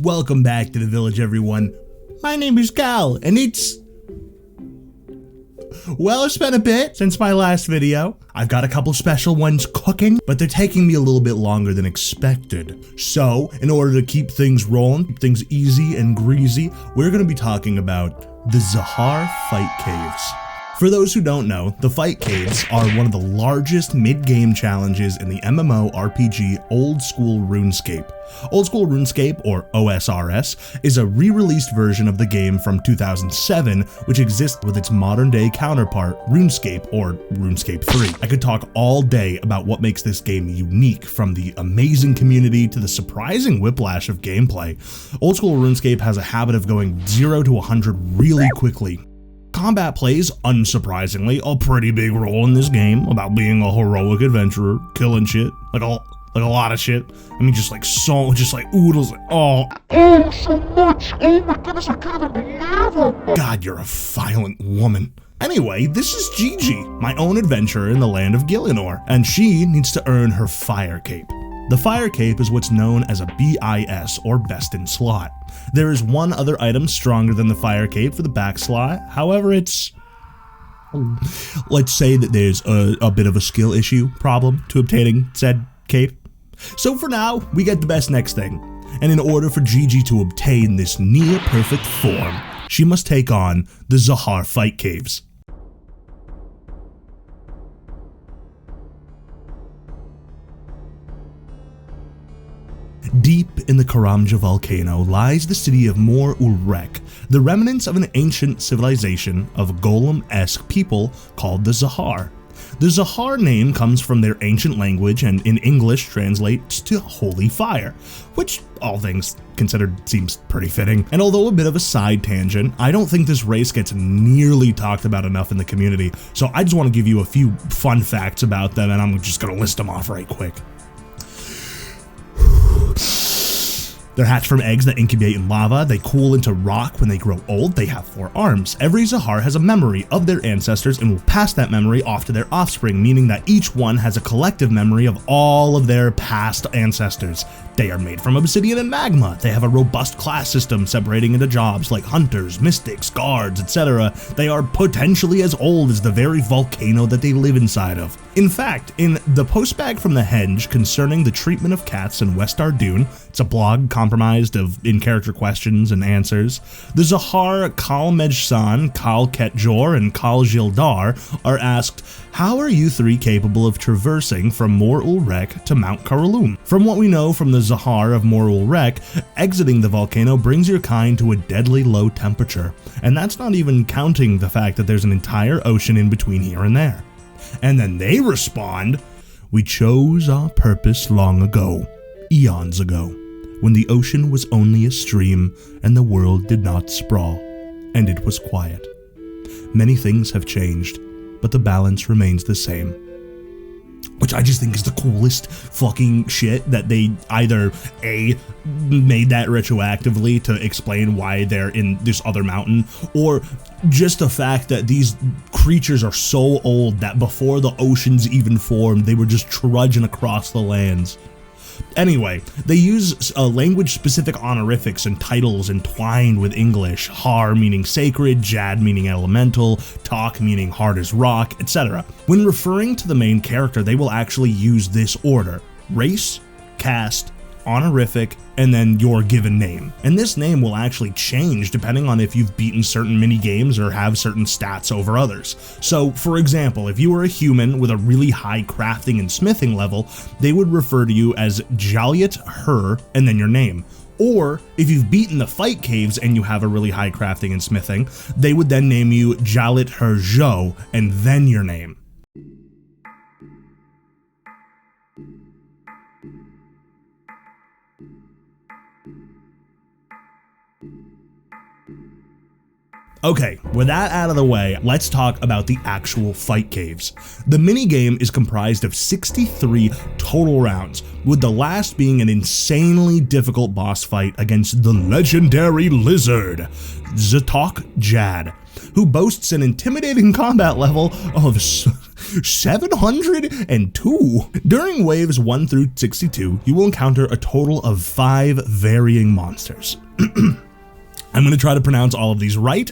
Welcome back to the village, everyone. My name is Cal, and well, it's been a bit since my last video. I've got a couple special ones cooking, but they're taking me a little bit longer than expected. So, in order to keep things rolling, keep things easy and greasy, we're going to be talking about the Zahar Fight Caves. For those who don't know, the Fight Caves are one of the largest mid-game challenges in the MMORPG Old School RuneScape. Old School RuneScape, or OSRS, is a re-released version of the game from 2007, which exists with its modern-day counterpart, RuneScape, or RuneScape 3. I could talk all day about what makes this game unique, from the amazing community to the surprising whiplash of gameplay. Old School RuneScape has a habit of going 0 to 100 really quickly. Combat plays, unsurprisingly, a pretty big role in this game, about being a heroic adventurer, killing shit, like a lot of shit. I mean, just like oodles, oh, so much, oh my goodness, I can't even believe it. God, you're a violent woman. Anyway, this is Gigi, my own adventurer in the land of Gielinor, and she needs to earn her Fire Cape. The Fire Cape is what's known as a BIS, or Best in Slot. There is one other item stronger than the Fire Cape for the back slot, however let's say that there's a bit of a skill issue problem to obtaining said cape. So for now, we get the best next thing, and in order for Gigi to obtain this near perfect form, she must take on the Zahar Fight Caves. Deep in the Karamja volcano lies the city of Mor Ulrek, the remnants of an ancient civilization of golem-esque people called the Zahar. The Zahar name comes from their ancient language and in English translates to holy fire, which, all things considered, seems pretty fitting. And although a bit of a side tangent, I don't think this race gets nearly talked about enough in the community, so I just want to give you a few fun facts about them, and I'm just going to list them off right quick. They're hatched from eggs that incubate in lava, they cool into rock when they grow old, they have 4 arms. Every Zahar has a memory of their ancestors and will pass that memory off to their offspring, meaning that each one has a collective memory of all of their past ancestors. They are made from obsidian and magma. They have a robust class system separating into jobs like hunters, mystics, guards, etc. They are potentially as old as the very volcano that they live inside of. In fact, in the postbag from the Henge concerning the treatment of cats in West Ardoon, it's a blog comprised of in-character questions and answers, the Zahar Kal Mejsan, Kal Ketjor, and Kal Jildar are asked, how are you three capable of traversing from Mor Ulrek to Mount Karalum? From what we know from the Zahar of Mor Ulrek, exiting the volcano brings your kind to a deadly low temperature, and that's not even counting the fact that there's an entire ocean in between here and there. And then they respond, we chose our purpose long ago, eons ago, when the ocean was only a stream and the world did not sprawl, and it was quiet. Many things have changed, but the balance remains the same. Which I just think is the coolest fucking shit, that they either A, made that retroactively to explain why they're in this other mountain, or just the fact that these creatures are so old that before the oceans even formed, they were just trudging across the lands. Anyway, they use language-specific honorifics and titles entwined with English, Har meaning sacred, Jad meaning elemental, Tok meaning hard as rock, etc. When referring to the main character, they will actually use this order: race, caste, honorific, and then your given name. And this name will actually change depending on if you've beaten certain mini games or have certain stats over others. So, for example, if you were a human with a really high crafting and smithing level, they would refer to you as Jalyat Her and then your name. Or, if you've beaten the Fight Caves and you have a really high crafting and smithing, they would then name you Jalyat Her Jo and then your name. Okay, with that out of the way, let's talk about the actual Fight Caves. The minigame is comprised of 63 total rounds, with the last being an insanely difficult boss fight against the legendary lizard, TzTok-Jad, who boasts an intimidating combat level of 702. During waves 1 through 62, you will encounter a total of 5 varying monsters. I'm going to try to pronounce all of these right.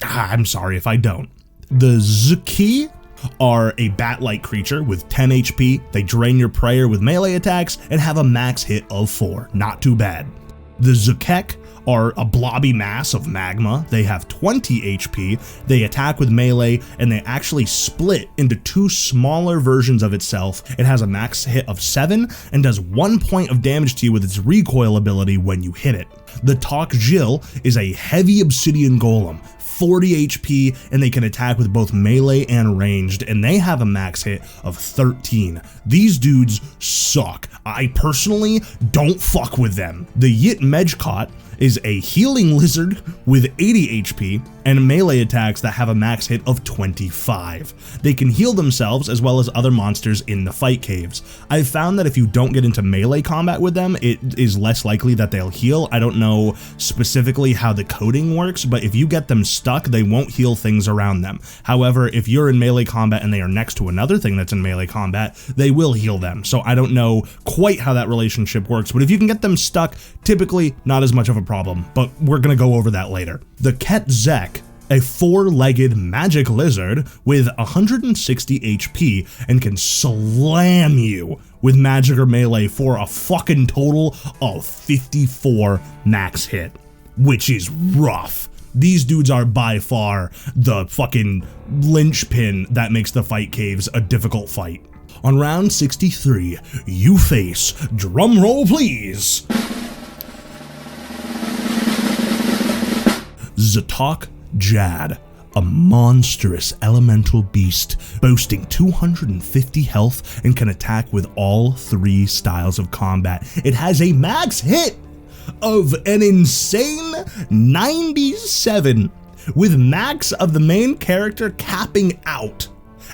I'm sorry if I don't. The Zuki are a bat-like creature with 10 HP. They drain your prayer with melee attacks and have a max hit of 4. Not too bad. The Zukek are a blobby mass of magma. They have 20 HP. They attack with melee, and they actually split into 2 smaller versions of itself. It has a max hit of 7 and does 1 point of damage to you with its recoil ability when you hit it. The TzTok-Jad is a heavy obsidian golem, 40 HP, and they can attack with both melee and ranged, and they have a max hit of 13. These dudes suck. I personally don't fuck with them. The Yit Mejkot is a healing lizard with 80 HP and melee attacks that have a max hit of 25. They can heal themselves as well as other monsters in the fight caves. I've found that if you don't get into melee combat with them, it is less likely that they'll heal. I don't know specifically how the coding works, but if you get them stuck, they won't heal things around them. However, if you're in melee combat and they are next to another thing that's in melee combat, they will heal them. So I don't know quite how that relationship works, but if you can get them stuck, typically not as much of a problem, but we're gonna go over that later. The Ketzek, a 4-legged magic lizard with 160 HP and can slam you with magic or melee for a fucking total of 54 max hit, which is rough. These dudes are by far the fucking linchpin that makes the fight caves a difficult fight. On round 63, you face, drumroll please, TzTok-Jad, a monstrous elemental beast boasting 250 health and can attack with all 3 styles of combat. It has a max hit of an insane 97, with max of the main character capping out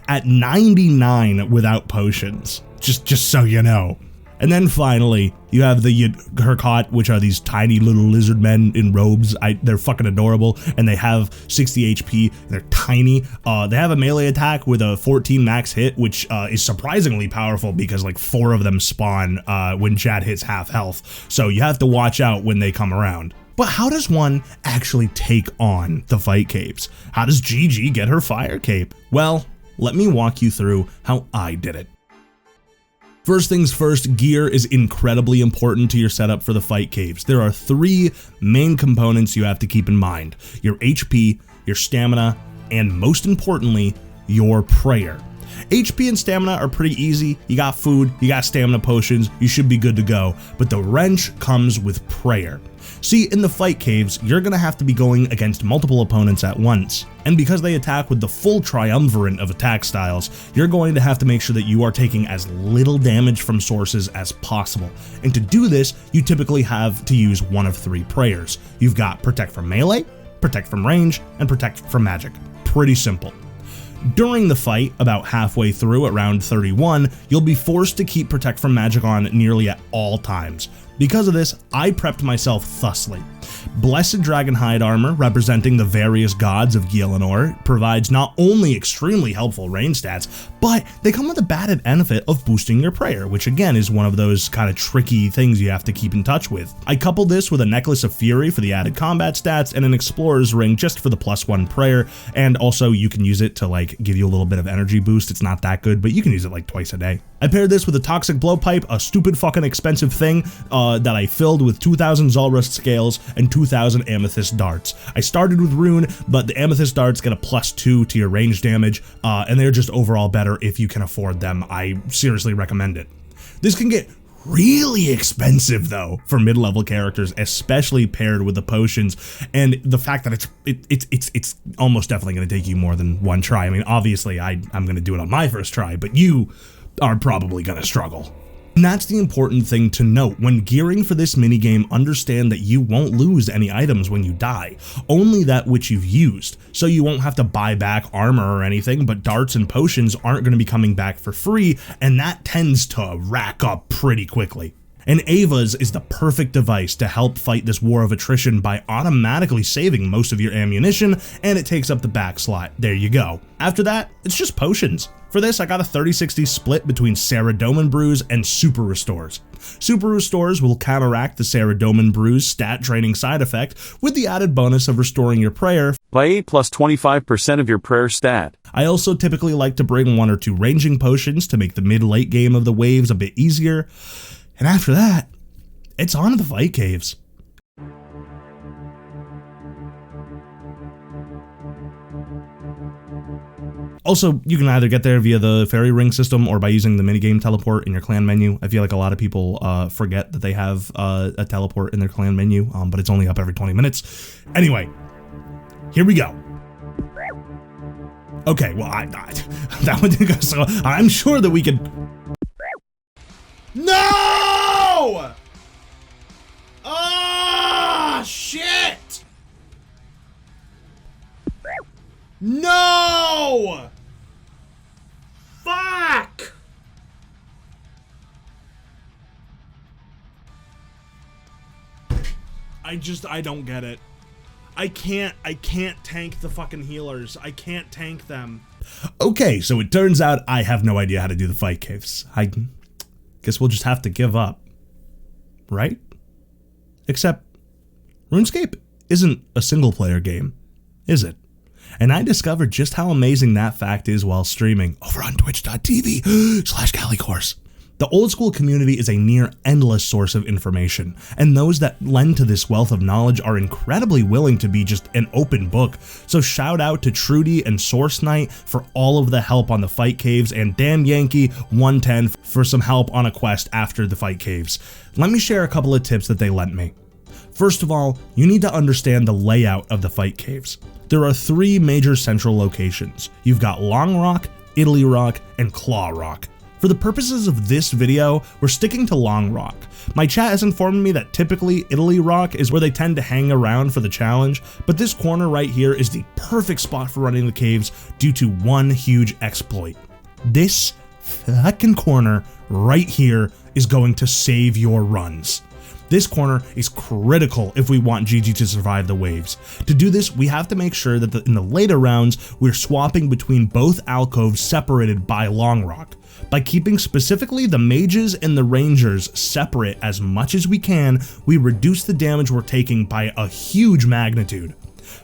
at 99 without potions, just so you know. And then finally, you have the Yurkot, which are these tiny little lizard men in robes. They're fucking adorable, and they have 60 HP. They're tiny. They have a melee attack with a 14 max hit, which is surprisingly powerful because like 4 of them spawn when Chad hits half health. So you have to watch out when they come around. But how does one actually take on the fight caves? How does Gigi get her fire cape? Well, let me walk you through how I did it. First things first, gear is incredibly important to your setup for the fight caves. There are 3 main components you have to keep in mind: your HP, your stamina, and most importantly, your prayer. HP and stamina are pretty easy. You got food, you got stamina potions, you should be good to go. But the wrench comes with prayer. See, in the fight caves, you're gonna have to be going against multiple opponents at once. And because they attack with the full triumvirate of attack styles, you're going to have to make sure that you are taking as little damage from sources as possible. And to do this, you typically have to use one of 3 prayers. You've got Protect from Melee, Protect from Range, and Protect from Magic. Pretty simple. During the fight, about halfway through at round 31, you'll be forced to keep Protect from Magic on nearly at all times. Because of this, I prepped myself thusly. Blessed Dragonhide armor, representing the various gods of Gielinor, provides not only extremely helpful range stats, but they come with a added benefit of boosting your prayer, which again is one of those kind of tricky things you have to keep in touch with. I coupled this with a Necklace of Fury for the added combat stats and an Explorer's Ring just for the +1 prayer, and also you can use it to like give you a little bit of energy boost. It's not that good, but you can use it like twice a day. I paired this with a Toxic Blowpipe, a stupid fucking expensive thing that I filled with 2,000 Zulrust scales and 2,000 Amethyst darts. I started with Rune, but the Amethyst darts get a +2 to your range damage, and they're just overall better if you can afford them. I seriously recommend it. This can get really expensive though for mid-level characters, especially paired with the potions, and the fact that it's almost definitely going to take you more than one try. I mean, obviously I'm going to do it on my first try, but you are probably going to struggle. And that's the important thing to note. When gearing for this minigame, understand that you won't lose any items when you die, only that which you've used. So you won't have to buy back armor or anything, but darts and potions aren't going to be coming back for free, and that tends to rack up pretty quickly. And Ava's is the perfect device to help fight this war of attrition by automatically saving most of your ammunition, and it takes up the back slot. There you go. After that, it's just potions. For this, I got a 30-60 split between Saradomin Brews and Super Restores. Super Restores will counteract the Saradomin Brews stat draining side effect with the added bonus of restoring your prayer by 8 plus 25% of your prayer stat. I also typically like to bring 1 or 2 ranging potions to make the mid-late game of the waves a bit easier. And after that, it's on to the fight caves. Also, you can either get there via the fairy ring system or by using the minigame teleport in your clan menu. I feel like a lot of people forget that they have a teleport in their clan menu, but it's only up every 20 minutes. Anyway, here we go. Okay, well, that one didn't go so. I'm sure that we could. No! Ah, shit! No! Fuck! I don't get it. I can't tank the fucking healers. I can't tank them. Okay, so it turns out I have no idea how to do the fight caves. I guess we'll just have to give up. Right? Except, RuneScape isn't a single player game, is it? And I discovered just how amazing that fact is while streaming over on twitch.tv/CaliCourse. The old school community is a near endless source of information, and those that lend to this wealth of knowledge are incredibly willing to be just an open book. So shout out to Trudy and Source Knight for all of the help on the fight caves, and Damn Yankee 110 for some help on a quest after the fight caves. Let me share a couple of tips that they lent me. First of all, you need to understand the layout of the fight caves. There are 3 major central locations. You've got Long Rock, Italy Rock, and Claw Rock. For the purposes of this video, we're sticking to Long Rock. My chat has informed me that typically Italy Rock is where they tend to hang around for the challenge, but this corner right here is the perfect spot for running the caves due to one huge exploit. This fucking corner right here is going to save your runs. This corner is critical if we want Gigi to survive the waves. To do this, we have to make sure that in the later rounds, we're swapping between both alcoves separated by Long Rock. By keeping specifically the mages and the rangers separate as much as we can, we reduce the damage we're taking by a huge magnitude.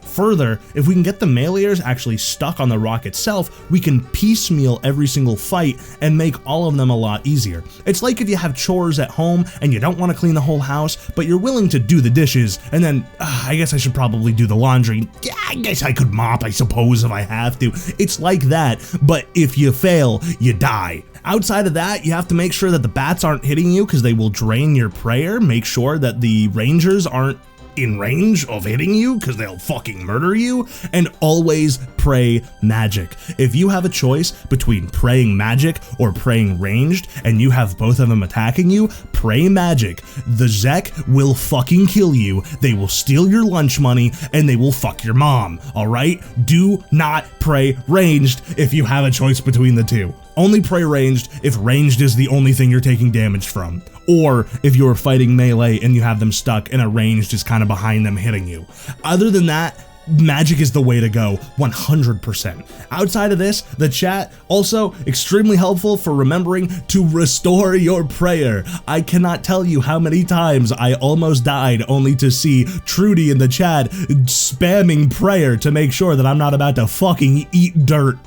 Further, if we can get the meleeers actually stuck on the rock itself, we can piecemeal every single fight and make all of them a lot easier. It's like if you have chores at home and you don't want to clean the whole house, but you're willing to do the dishes, and then, I guess I should probably do the laundry. Yeah, I guess I could mop, I suppose, if I have to. It's like that, but if you fail, you die. Outside of that, you have to make sure that the bats aren't hitting you because they will drain your prayer. Make sure that the rangers aren't in range of hitting you because they'll fucking murder you, and always pray magic. If you have a choice between praying magic or praying ranged and you have both of them attacking you, pray magic. The Zek will fucking kill you, they will steal your lunch money, and they will fuck your mom, alright? Do not pray ranged if you have a choice between the two. Only pray ranged if ranged is the only thing you're taking damage from, or if you're fighting melee and you have them stuck and a ranged is kind of behind them hitting you. Other than that, magic is the way to go, 100%. Outside of this, the chat also extremely helpful for remembering to restore your prayer. I cannot tell you how many times I almost died only to see Trudy in the chat spamming prayer to make sure that I'm not about to fucking eat dirt.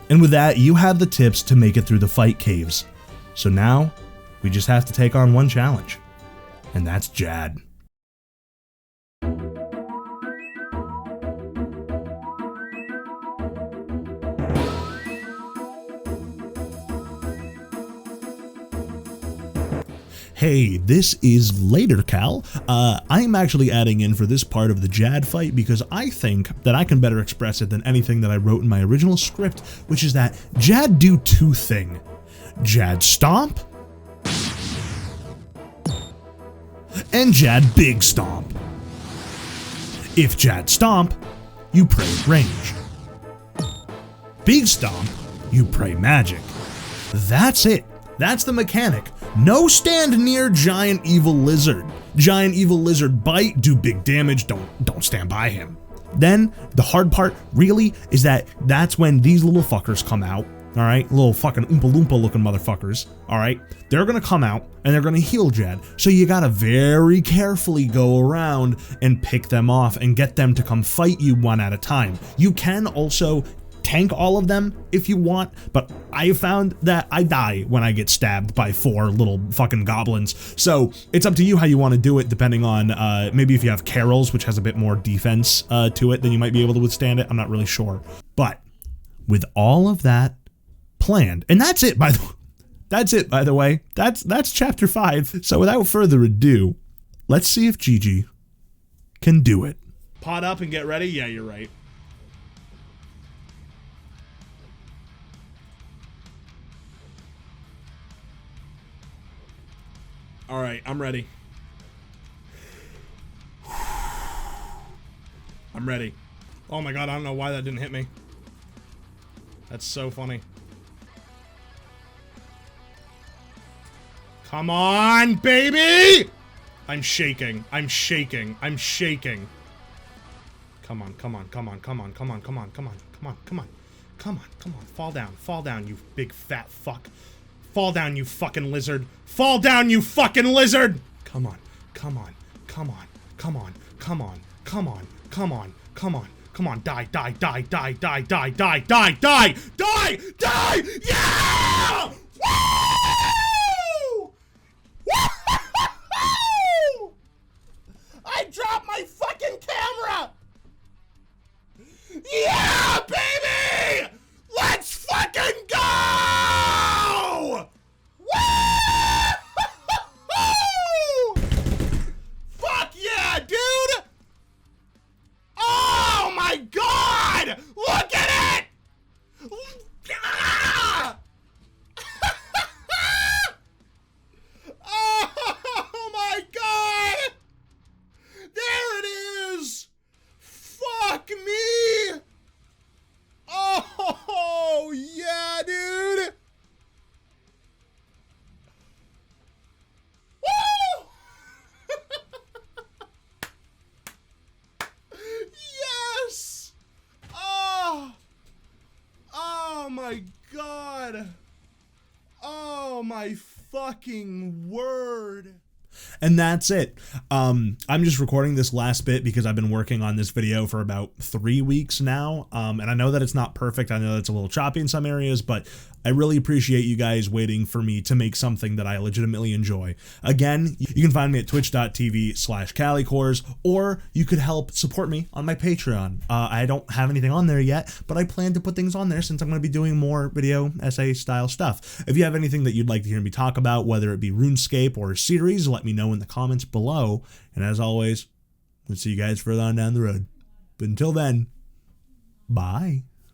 And with that, you have the tips to make it through the fight caves. So now, we just have to take on one challenge, and that's Jad. Hey, this is Later Cal. I'm actually adding in for this part of the Jad fight because I think that I can better express it than anything that I wrote in my original script, which is that Jad do 2 things. Jad stomp and Jad big stomp. If Jad stomp, you pray range. Big stomp, you pray magic. That's it. That's the mechanic. No stand near giant evil lizard. Giant evil lizard bite, do big damage, don't stand by him. Then the hard part really is that's when these little fuckers come out. All right, little fucking Oompa Loompa looking motherfuckers. All right, they're gonna come out and they're gonna heal Jad. So you gotta very carefully go around and pick them off and get them to come fight you one at a time. You can also tank all of them if you want, but I found that I die when I get stabbed by 4 little fucking goblins. So it's up to you how you want to do it, depending on maybe if you have Carols, which has a bit more defense to it, then you might be able to withstand it. I'm not really sure. But with all of that planned, and that's it by the way. That's chapter 5. So without further ado, let's see if Gigi can do it. Pot up and get ready. Yeah, you're right. All right, I'm ready. I'm ready. Oh my god, I don't know why that didn't hit me. That's so funny. Come on, baby! I'm shaking. I'm shaking. I'm shaking. Come on, come on, come on, come on, come on, come on, come on, come on, come on, come on, come on. Fall down, you big fat fuck. Fall down, you fucking lizard. Fall down, you fucking lizard! Come on, come on, come on, come on, come on, come on, come on, come on, come on, die, die, die, die, die, die, die, die, die, die, die! Yeah! Woo! Woo! I dropped my fucking camera! Yeah, baby! Let's fucking go! Woo! Fuck yeah, dude! Oh my god! Look at it! Ah! Oh my god! There it is! Fuck me! Oh yeah, dude! Woo! Yes! Oh my god! Oh my fucking word! And that's it. I'm just recording this last bit because I've been working on this video for about 3 weeks now. And I know that it's not perfect. I know it's a little choppy in some areas, but I really appreciate you guys waiting for me to make something that I legitimately enjoy. Again, you can find me at twitch.tv/CaliCores, or you could help support me on my Patreon. I don't have anything on there yet, but I plan to put things on there since I'm going to be doing more video essay style stuff. If you have anything that you'd like to hear me talk about, whether it be RuneScape or a series, let me know in the comments below. And as always, we'll see you guys further on down the road. But until then, bye.